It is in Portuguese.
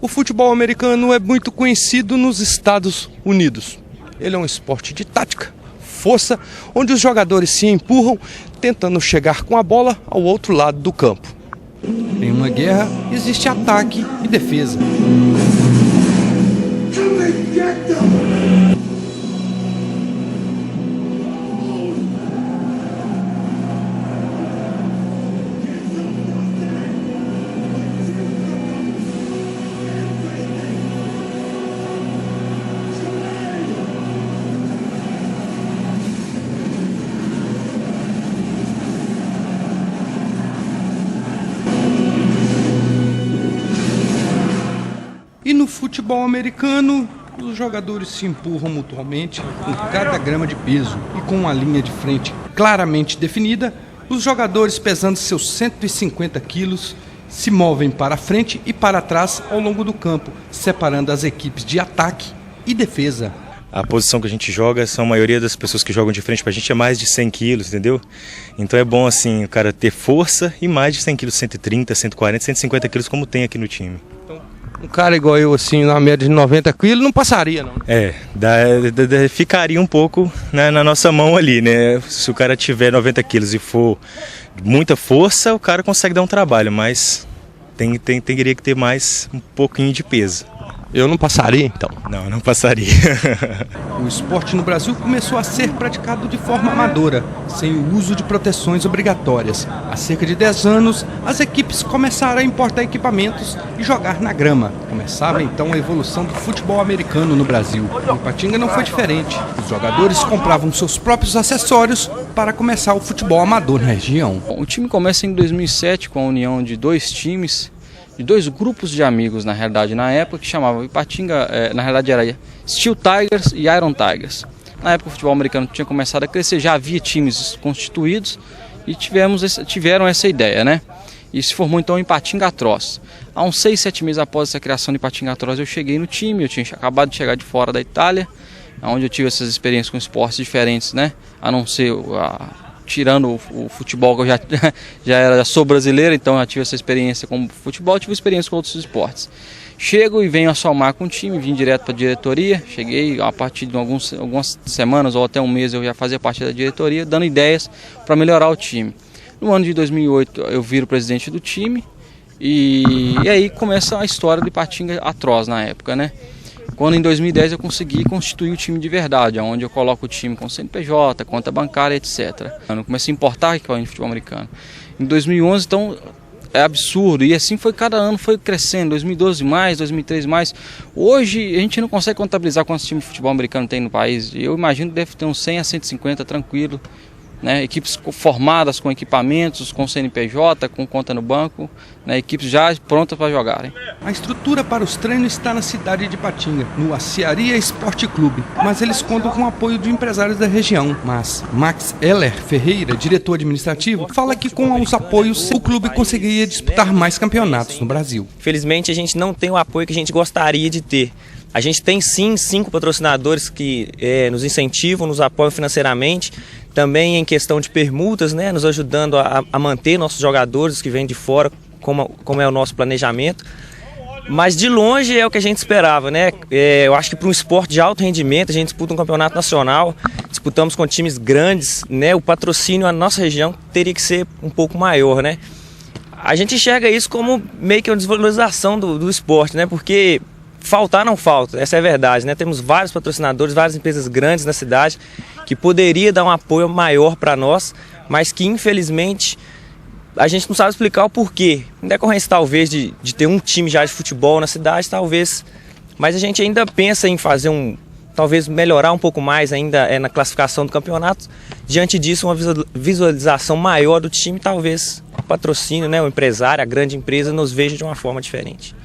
O futebol americano é muito conhecido nos Estados Unidos. Ele é um esporte de tática, força, onde os jogadores se empurram tentando chegar com a bola ao outro lado do campo. Em uma guerra, existe ataque e defesa. E no futebol americano, os jogadores se empurram mutuamente com cada grama de peso e com uma linha de frente claramente definida, os jogadores pesando seus 150 quilos se movem para frente e para trás ao longo do campo, separando as equipes de ataque e defesa. A posição que a gente joga, a maioria das pessoas que jogam de frente pra gente é mais de 100 quilos, entendeu? Então é bom assim, o cara ter força e mais de 100 quilos, 130, 140, 150 quilos como tem aqui no time. Um cara igual eu, assim, na média de 90 quilos, não passaria, não? Ficaria um pouco, né, na nossa mão ali, né? Se o cara tiver 90 quilos e for muita força, o cara consegue dar um trabalho, mas teria que ter mais um pouquinho de peso. Eu não passaria, então? Não passaria. O esporte no Brasil começou a ser praticado de forma amadora, sem o uso de proteções obrigatórias. Há cerca de 10 anos, as equipes começaram a importar equipamentos e jogar na grama. Começava então a evolução do futebol americano no Brasil. Em Ipatinga não foi diferente. Os jogadores compravam seus próprios acessórios para começar o futebol amador na região. O time começa em 2007 com a união de dois times, de dois grupos de amigos, na realidade, na época, que chamavam Ipatinga, na realidade era Steel Tigers e Iron Tigers. Na época o futebol americano tinha começado a crescer, já havia times constituídos e tiveram essa ideia, né? E se formou então o Ipatinga Atroz. Há uns 6, 7 meses após essa criação do Ipatinga Atroz, eu cheguei no time, eu tinha acabado de chegar de fora da Itália, onde eu tive essas experiências com esportes diferentes, né? A não ser tirando o futebol, que eu já sou brasileiro, então já tive essa experiência com futebol, tive experiência com outros esportes. Chego e venho a somar com o time, vim direto para a diretoria, cheguei a partir de algumas semanas ou até um mês eu já fazia parte da diretoria, dando ideias para melhorar o time. No ano de 2008 eu viro presidente do time e aí começa a história do Ipatinga Atroz na época, né? Quando em 2010 eu consegui constituir o time de verdade, onde eu coloco o time com CNPJ, conta bancária, etc. Eu comecei a importar equipamento de futebol americano. Em 2011, então, é absurdo. E assim foi, cada ano foi crescendo. 2012 mais, 2013 mais. Hoje a gente não consegue contabilizar quantos times de futebol americano tem no país. Eu imagino que deve ter uns 100 a 150 tranquilo. Né, equipes formadas com equipamentos, com CNPJ, com conta no banco, né, equipes já prontas para jogarem. A estrutura para os treinos está na cidade de Ipatinga, no Aciaria Esporte Clube, mas eles contam com o apoio de empresários da região. Mas Max Heller Ferreira, diretor administrativo, fala que com os apoios o clube conseguiria disputar mais campeonatos no Brasil. Felizmente a gente não tem o apoio que a gente gostaria de ter. A gente tem sim 5 patrocinadores que nos incentivam, nos apoiam financeiramente, também em questão de permutas, né, nos ajudando a manter nossos jogadores que vêm de fora, como é o nosso planejamento. Mas de longe é o que a gente esperava, né? Eu acho que para um esporte de alto rendimento, a gente disputa um campeonato nacional, disputamos com times grandes, né? O patrocínio na nossa região teria que ser um pouco maior, né? A gente enxerga isso como meio que uma desvalorização do esporte, né? Porque faltar não falta, essa é a verdade, né? Temos vários patrocinadores, várias empresas grandes na cidade que poderia dar um apoio maior para nós, mas que infelizmente a gente não sabe explicar o porquê. Em decorrência talvez de ter um time já de futebol na cidade, talvez, mas a gente ainda pensa em fazer talvez melhorar um pouco mais ainda na classificação do campeonato. Diante disso, uma visualização maior do time, talvez o patrocínio, né, o empresário, a grande empresa nos veja de uma forma diferente.